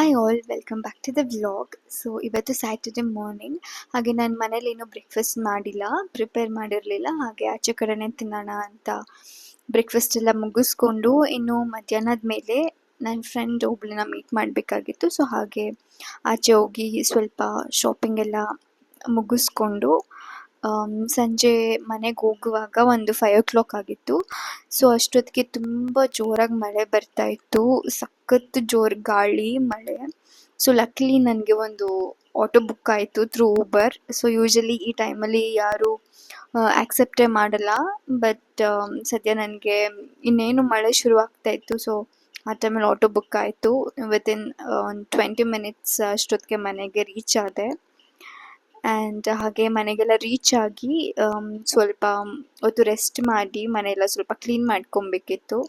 Hi all, welcome back to the vlog. So ಇವತ್ತು Saturday morning. ಹಾಗೆ ನಾನು ಮನೇಲಿ ಏನೂ ಬ್ರೇಕ್ಫಾಸ್ಟ್ ಮಾಡಿಲ್ಲ, ಪ್ರಿಪೇರ್ ಮಾಡಿರಲಿಲ್ಲ. ಹಾಗೆ ಆಚೆ ಕಡೆನೇ ತಿನ್ನೋಣ ಅಂತ ಬ್ರೇಕ್ಫಾಸ್ಟ್ ಎಲ್ಲ ಮುಗಿಸ್ಕೊಂಡು ಇನ್ನು ಮಧ್ಯಾಹ್ನದ ಮೇಲೆ ನನ್ನ ಫ್ರೆಂಡ್ ಒಬ್ಬಳನ್ನ ಮೀಟ್ ಮಾಡಬೇಕಾಗಿತ್ತು. ಸೊ ಹಾಗೆ ಆಚೆ ಹೋಗಿ ಸ್ವಲ್ಪ ಶಾಪಿಂಗ್ ಎಲ್ಲ ಮುಗಿಸ್ಕೊಂಡು ಸಂಜೆ ಮನೆಗೆ ಹೋಗುವಾಗ ಒಂದು 5 o'clock ಆಗಿತ್ತು. ಸೊ ಅಷ್ಟೊತ್ತಿಗೆ ತುಂಬ ಜೋರಾಗಿ ಮಳೆ ಬರ್ತಾ ಇತ್ತು, ಸಖತ್ ಜೋರು ಗಾಳಿ ಮಳೆ. ಸೊ ಲಕ್ಲಿ ನನಗೆ ಒಂದು ಆಟೋ ಬುಕ್ ಆಯಿತು ಥ್ರೂ ಊಬರ್. ಸೊ ಯೂಶಲಿ ಈ ಟೈಮಲ್ಲಿ ಯಾರು ಆಕ್ಸೆಪ್ಟೇ ಮಾಡಲ್ಲ, ಬಟ್ ಸದ್ಯ ನನಗೆ ಇನ್ನೇನು ಮಳೆ ಶುರು ಆಗ್ತಾ ಇತ್ತು. ಸೊ ಆ ಟೈಮಲ್ಲಿ ಆಟೋ ಬುಕ್ ಆಯಿತು. ವಿತಿನ್ ಒಂದು 20 minutes ಅಷ್ಟೊತ್ತಿಗೆ ಮನೆಗೆ ರೀಚ್ ಆದೆ. ಆ್ಯಂಡ್ ಹಾಗೆ ಮನೆಗೆಲ್ಲ ರೀಚ್ ಆಗಿ ಸ್ವಲ್ಪ ಹೊತ್ತು ರೆಸ್ಟ್ ಮಾಡಿ ಮನೆಯೆಲ್ಲ ಸ್ವಲ್ಪ ಕ್ಲೀನ್ ಮಾಡ್ಕೊಬೇಕಿತ್ತು.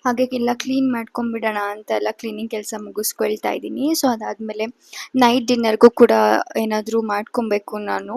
ಹಾಗೆ ಎಲ್ಲ ಕ್ಲೀನ್ ಮಾಡ್ಕೊಂಬಿಡೋಣ ಅಂತ ಎಲ್ಲ ಕ್ಲೀನಿಂಗ್ ಕೆಲಸ ಮುಗಿಸ್ಕೊಳ್ತಾ ಇದ್ದೀನಿ. ಸೊ ಅದಾದಮೇಲೆ ನೈಟ್ ಡಿನ್ನರ್ಗೂ ಕೂಡ ಏನಾದರೂ ಮಾಡ್ಕೊಬೇಕು ನಾನು.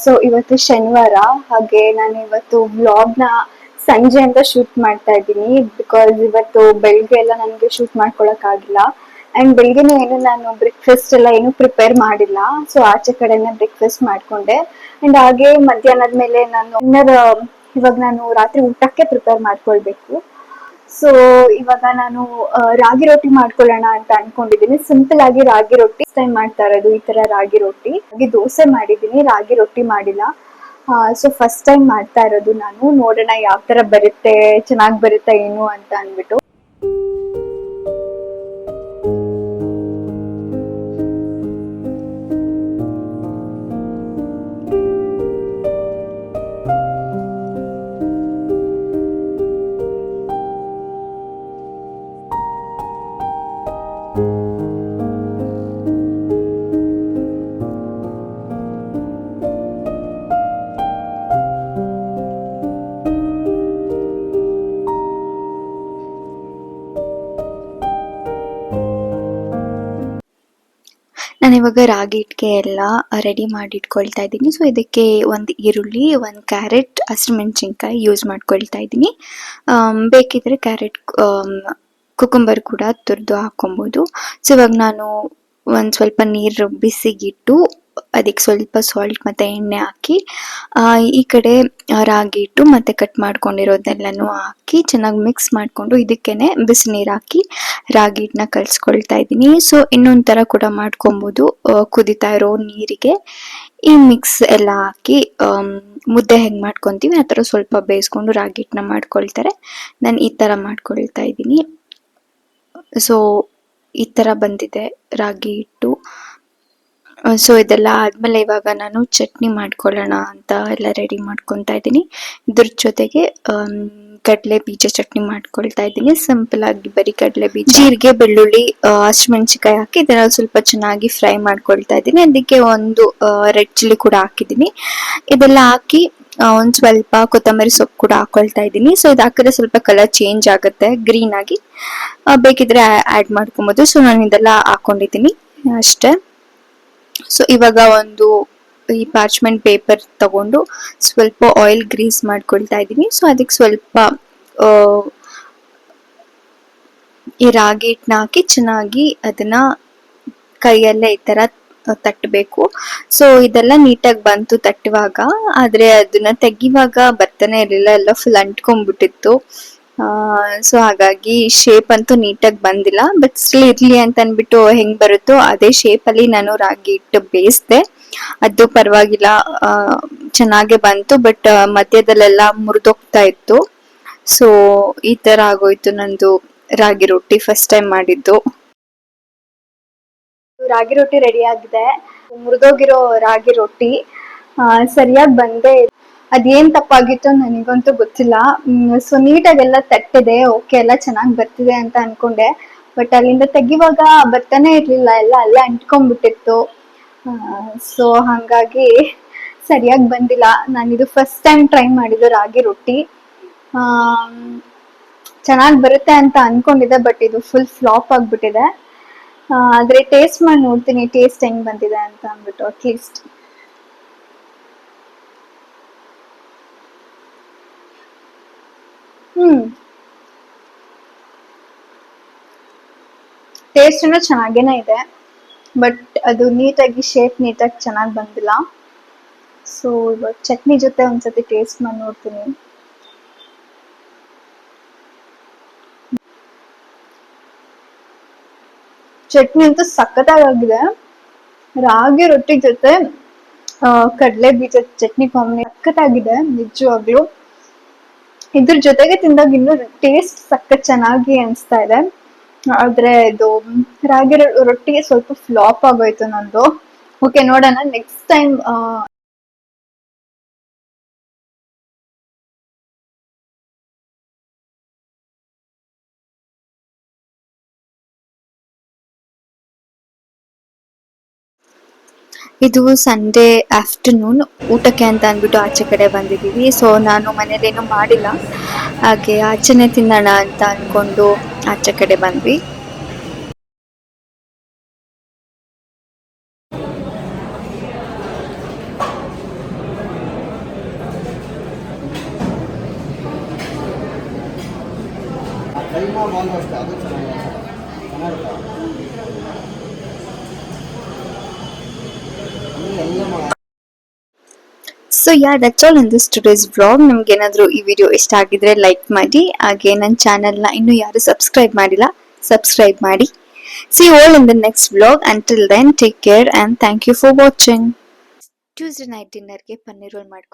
ಸೊ ಇವತ್ತು ಶನಿವಾರ, ಹಾಗೆ ನಾನು ಇವತ್ತು ವ್ಲಾಗ್ನ ಸಂಜೆಯಿಂದ ಶೂಟ್ ಮಾಡ್ತಾ ಇದ್ದೀನಿ. ಬಿಕಾಸ್ ಇವತ್ತು ಬೆಳಿಗ್ಗೆ ಎಲ್ಲ ನನಗೆ ಶೂಟ್ ಮಾಡ್ಕೊಳಕ್ ಆಗಿಲ್ಲ. ಅಂಡ್ ಬೆಳಿಗ್ಗೆನೂ ಏನು ನಾನು ಬ್ರೇಕ್ಫಾಸ್ಟ್ ಎಲ್ಲ ಏನು ಪ್ರಿಪೇರ್ ಮಾಡಿಲ್ಲ. ಸೊ ಆಚೆ ಕಡೆನೇ ಬ್ರೇಕ್ಫಾಸ್ಟ್ ಮಾಡ್ಕೊಂಡೆ. ಅಂಡ್ ಹಾಗೆ ಮಧ್ಯಾಹ್ನದ ಮೇಲೆ ಇವಾಗ ನಾನು ರಾತ್ರಿ ಊಟಕ್ಕೆ ಪ್ರಿಪೇರ್ ಮಾಡ್ಕೊಳ್ಬೇಕು. ಸೊ ಇವಾಗ ನಾನು ರಾಗಿ ರೊಟ್ಟಿ ಮಾಡ್ಕೊಳ್ಳೋಣ ಅಂತ ಅನ್ಕೊಂಡಿದ್ದೀನಿ. ಸಿಂಪಲ್ ಆಗಿ ರಾಗಿ ರೊಟ್ಟಿ ಟೈಮ್ ಮಾಡ್ತಾ ಇರೋದು ಈ ತರ ರಾಗಿ ರೊಟ್ಟಿ. ಹಾಗೆ ದೋಸೆ ಮಾಡಿದ್ದೀನಿ, ರಾಗಿ ರೊಟ್ಟಿ ಮಾಡಿಲ್ಲ. ಸೊ ಫಸ್ಟ್ ಟೈಮ್ ಮಾಡ್ತಾ ಇರೋದು ನಾನು. ನೋಡೋಣ ಯಾವ ತರ ಬರುತ್ತೆ, ಚೆನ್ನಾಗಿ ಬರುತ್ತಾ ಏನು ಅಂತ ಅಂದ್ಬಿಟ್ಟು. ನಾನಿವಾಗ ರಾಗಿ ಹಿಟ್ಟಿಗೆ ಎಲ್ಲ ರೆಡಿ ಮಾಡಿ ಇಟ್ಕೊಳ್ತಾ ಇದ್ದೀನಿ. ಸೊ ಇದಕ್ಕೆ ಒಂದು ಈರುಳ್ಳಿ, ಒಂದು ಕ್ಯಾರೆಟ್, ಹಸಿಮೆಣಸಿನ್ಕಾಯಿ ಯೂಸ್ ಮಾಡ್ಕೊಳ್ತಾ ಇದ್ದೀನಿ. ಬೇಕಿದ್ರೆ ಕ್ಯಾರೆಟ್ ಕುಕುಂಬರ್ ಕೂಡ ತುರಿದು ಹಾಕೊಬೋದು. ಸೊ ಇವಾಗ ನಾನು ಒಂದು ಸ್ವಲ್ಪ ನೀರು ಬಿಸಿಗಿಟ್ಟು ಅದಕ್ಕೆ ಸ್ವಲ್ಪ ಸಾಲ್ಟ್ ಮತ್ತು ಎಣ್ಣೆ ಹಾಕಿ ಈ ಕಡೆ ರಾಗಿ ಹಿಟ್ಟು ಮತ್ತು ಕಟ್ ಮಾಡ್ಕೊಂಡಿರೋದೆಲ್ಲನೂ ಹಾಕಿ ಚೆನ್ನಾಗಿ ಮಿಕ್ಸ್ ಮಾಡಿಕೊಂಡು ಇದಕ್ಕೇನೆ ಬಿಸಿನೀರು ಹಾಕಿ ರಾಗಿ ಹಿಟ್ಟನ್ನ ಕಲಿಸ್ಕೊಳ್ತಾ ಇದ್ದೀನಿ. ಸೊ ಇನ್ನೊಂದು ಥರ ಕೂಡ ಮಾಡ್ಕೊಬೋದು, ಕುದಿತಾ ಇರೋ ನೀರಿಗೆ ಈ ಮಿಕ್ಸ್ ಎಲ್ಲ ಹಾಕಿ ಮುದ್ದೆ ಹೆಂಗೆ ಮಾಡ್ಕೊತೀವಿ ಆ ಥರ ಸ್ವಲ್ಪ ಬೇಯಿಸ್ಕೊಂಡು ರಾಗಿ ಹಿಟ್ಟನ್ನ ಮಾಡ್ಕೊಳ್ತಾರೆ. ನಾನು ಈ ಥರ ಮಾಡ್ಕೊಳ್ತಾ ಇದ್ದೀನಿ. ಸೊ ಈ ಥರ ಬಂದಿದೆ ರಾಗಿ ಹಿಟ್ಟು. ಸೊ ಇದೆಲ್ಲ ಆದಮೇಲೆ ಇವಾಗ ನಾನು ಚಟ್ನಿ ಮಾಡ್ಕೊಳ್ಳೋಣ ಅಂತ ಎಲ್ಲ ರೆಡಿ ಮಾಡ್ಕೊತಾ ಇದ್ದೀನಿ. ಇದ್ರ ಜೊತೆಗೆ ಕಡಲೆ ಬೀಜ ಚಟ್ನಿ ಮಾಡ್ಕೊಳ್ತಾ ಇದ್ದೀನಿ. ಸಿಂಪಲ್ ಆಗಿ ಬರೀ ಕಡಲೆ ಬೀಜ, ಜೀರಿಗೆ, ಬೆಳ್ಳುಳ್ಳಿ, ಹಸಿಮೆಣಸಿಕಾಯಿ ಹಾಕಿ ಇದನ್ನ ಸ್ವಲ್ಪ ಚೆನ್ನಾಗಿ ಫ್ರೈ ಮಾಡ್ಕೊಳ್ತಾ ಇದ್ದೀನಿ. ಅದಕ್ಕೆ ಒಂದು ರೆಡ್ ಚಿಲ್ಲಿ ಕೂಡ ಹಾಕಿದ್ದೀನಿ. ಇದೆಲ್ಲ ಹಾಕಿ ಒಂದು ಸ್ವಲ್ಪ ಕೊತ್ತಂಬರಿ ಸೊಪ್ಪು ಕೂಡ ಹಾಕೊಳ್ತಾ ಇದ್ದೀನಿ. ಸೊ ಇದು ಹಾಕಿದ್ರೆ ಸ್ವಲ್ಪ ಕಲರ್ ಚೇಂಜ್ ಆಗುತ್ತೆ, ಗ್ರೀನ್ ಆಗಿ. ಬೇಕಿದ್ರೆ ಆ್ಯಡ್ ಮಾಡ್ಕೊಬೋದು. ಸೊ ನಾನು ಇದೆಲ್ಲ ಹಾಕೊಂಡಿದ್ದೀನಿ ಅಷ್ಟೇ. ಸೊ ಇವಾಗ ಒಂದು ಈ ಪಾರ್ಚ್ಮೆಂಟ್ ಪೇಪರ್ ತಗೊಂಡು ಸ್ವಲ್ಪ ಆಯಿಲ್ ಗ್ರೀಸ್ ಮಾಡ್ಕೊಳ್ತಾ ಇದ್ದೀನಿ. ಸೊ ಅದಕ್ಕೆ ಸ್ವಲ್ಪ ಈ ರಾಗಿ ಹಿಟ್ಟನ್ನ ಹಾಕಿ ಚೆನ್ನಾಗಿ ಅದನ್ನ ಕೈಯಲ್ಲೇ ಈ ತರ ತಟ್ಟಬೇಕು. ಸೊ ಇದೆಲ್ಲ ನೀಟಾಗಿ ಬಂತು ತಟ್ಟುವಾಗ, ಆದ್ರೆ ಅದನ್ನ ತೆಗಿವಾಗ ಬರ್ತಾನೆ ಇರಲಿಲ್ಲ, ಎಲ್ಲ ಫುಲ್ ಅಂಟ್ಕೊಂಡ್ಬಿಟ್ಟಿತ್ತು. ಸೊ ಹಾಗಾಗಿ ಶೇಪ್ ಅಂತೂ ನೀಟಾಗಿ ಬಂದಿಲ್ಲ. ಬಟ್ ಸ್ಟಿಲ್ ಇರ್ಲಿ ಅಂತ ಅನ್ಬಿಟ್ಟು ಹೆಂಗ್ ಬರುತ್ತೋ ಅದೇ ಶೇಪ್ ಅಲ್ಲಿ ನಾನು ರಾಗಿ ಹಿಟ್ಟು ಬೇಯಿಸ್ದೆ. ಅದು ಪರವಾಗಿಲ್ಲ, ಚೆನ್ನಾಗೆ ಬಂತು. ಬಟ್ ಮಧ್ಯದಲ್ಲೆಲ್ಲ ಮುರಿದೋಗ್ತಾ ಇತ್ತು. ಸೊ ಈ ತರ ಆಗೋಯ್ತು ನಂದು ರಾಗಿ ರೊಟ್ಟಿ, ಫಸ್ಟ್ ಟೈಮ್ ಮಾಡಿದ್ದು. ರಾಗಿ ರೊಟ್ಟಿ ರೆಡಿ ಆಗಿದೆ. ಮುರಿದೋಗಿರೋ ರಾಗಿ ರೊಟ್ಟಿ ಸರಿಯಾಗಿ ಬಂದೆ. ಅದೇನ್ ತಪ್ಪಾಗಿತ್ತು ನನಗಂತೂ ಗೊತ್ತಿಲ್ಲ. ಸೊ ನೀಟಾಗೆಲ್ಲ ತಟ್ಟಿದೆ, ಓಕೆ ಎಲ್ಲ ಚೆನ್ನಾಗಿ ಬರ್ತಿದೆ ಅಂತ ಅನ್ಕೊಂಡೆ. ಬಟ್ ಅಲ್ಲಿಂದ ತೆಗಿವಾಗ ಬರ್ತಾನೆ ಇರ್ಲಿಲ್ಲ, ಎಲ್ಲ ಅಲ್ಲೇ ಅಂಟ್ಕೊಂಡ್ಬಿಟ್ಟಿತ್ತು. ಸೊ ಹಾಗಾಗಿ ಸರಿಯಾಗಿ ಬಂದಿಲ್ಲ. ನಾನಿದು ಫಸ್ಟ್ ಟೈಮ್ ಟ್ರೈ ಮಾಡಿದ್ದು ರಾಗಿ ರೊಟ್ಟಿ. ಚೆನ್ನಾಗಿ ಬರುತ್ತೆ ಅಂತ ಅನ್ಕೊಂಡಿದ್ದೆ, ಬಟ್ ಇದು ಫುಲ್ ಫ್ಲಾಪ್ ಆಗ್ಬಿಟ್ಟಿದೆ. ಆದ್ರೆ ಟೇಸ್ಟ್ ಮಾಡಿ ನೋಡ್ತೀನಿ ಟೇಸ್ಟ್ ಹೆಂಗ್ ಬಂದಿದೆ ಅಂತ ಅಂದ್ಬಿಟ್ಟು. ಅಟ್ಲೀಸ್ಟ್ ಟೇಸ್ಟ್ ಏನೋ ಚೆನ್ನಾಗೇನೆ ಇದೆ, ಬಟ್ ಅದು ನೀಟಾಗಿ ಶೇಪ್ ನೀಟಾಗಿ ಚೆನ್ನಾಗಿ ಬಂದಿಲ್ಲ. ಸೊ ಇವಾಗ ಚಟ್ನಿ ಜೊತೆ ಒಂದ್ಸತಿ ಟೇಸ್ಟ್ ಮಾಡಿ ನೋಡ್ತೀನಿ. ಚಟ್ನಿ ಅಂತೂ ಸಖತ್ತಾಗಿದೆ. ರಾಗಿ ರೊಟ್ಟಿ ಜೊತೆ ಕಡಲೆ ಬೀಜದ ಚಟ್ನಿ ಕಾಂಬಿನೇಷನ್ ಸಖತ್ತಾಗಿದೆ ನಿಜವಾಗ್ಲು. ಇದ್ರ ಜೊತೆಗೆ ತಿಂದಾಗ ಇನ್ನೂ ಟೇಸ್ಟ್ ಸಖತ್ ಚೆನ್ನಾಗಿ ಅನಿಸ್ತಾ ಇದೆ. ಆದ್ರೆ ಇದು ರಾಗಿ ರೊಟ್ಟಿಗೆ ಸ್ವಲ್ಪ ಫ್ಲಾಪ್ ಆಗೋಯ್ತು ನಂದು. ಓಕೆ, ನೋಡೋಣ ನೆಕ್ಸ್ಟ್ ಟೈಮ್. ಇದು ಸಂಡೇ ಆಫ್ಟರ್ನೂನ್ ಊಟಕ್ಕೆ ಅಂತ ಅಂದ್ಬಿಟ್ಟು ಆಚೆ ಕಡೆ ಬಂದಿದ್ದೀವಿ. ಸೊ ನಾನು ಮನೇಲೇನು ಮಾಡಿಲ್ಲ, ಹಾಗೆ ಆಚೆನೆ ತಿನ್ನೋಣ ಅಂತ ಅಂದ್ಕೊಂಡು ಆಚೆ ಕಡೆ ಬಂದ್ವಿ. So that's all in this today's vlog. ನಿಮ್ಗೆ ಏನಾದರೂ ಈ ವಿಡಿಯೋ ಇಷ್ಟ ಆಗಿದ್ರೆ ಲೈಕ್ ಮಾಡಿ, ಹಾಗೆ ನನ್ನ ಚಾನೆಲ್ನ ಇನ್ನೂ ಯಾರು ಸಬ್ಸ್ಕ್ರೈಬ್ ಮಾಡಿಲ್ಲ ಸಬ್ಸ್ಕ್ರೈಬ್ ಮಾಡಿ. See you all in the next vlog. Until then, take care and thank you for watching. Tuesday night ಡಿನ್ನರ್ಗೆ ಪನ್ನೀರ್ ರೋಲ್ ಮಾಡ್ಕೊಂಡು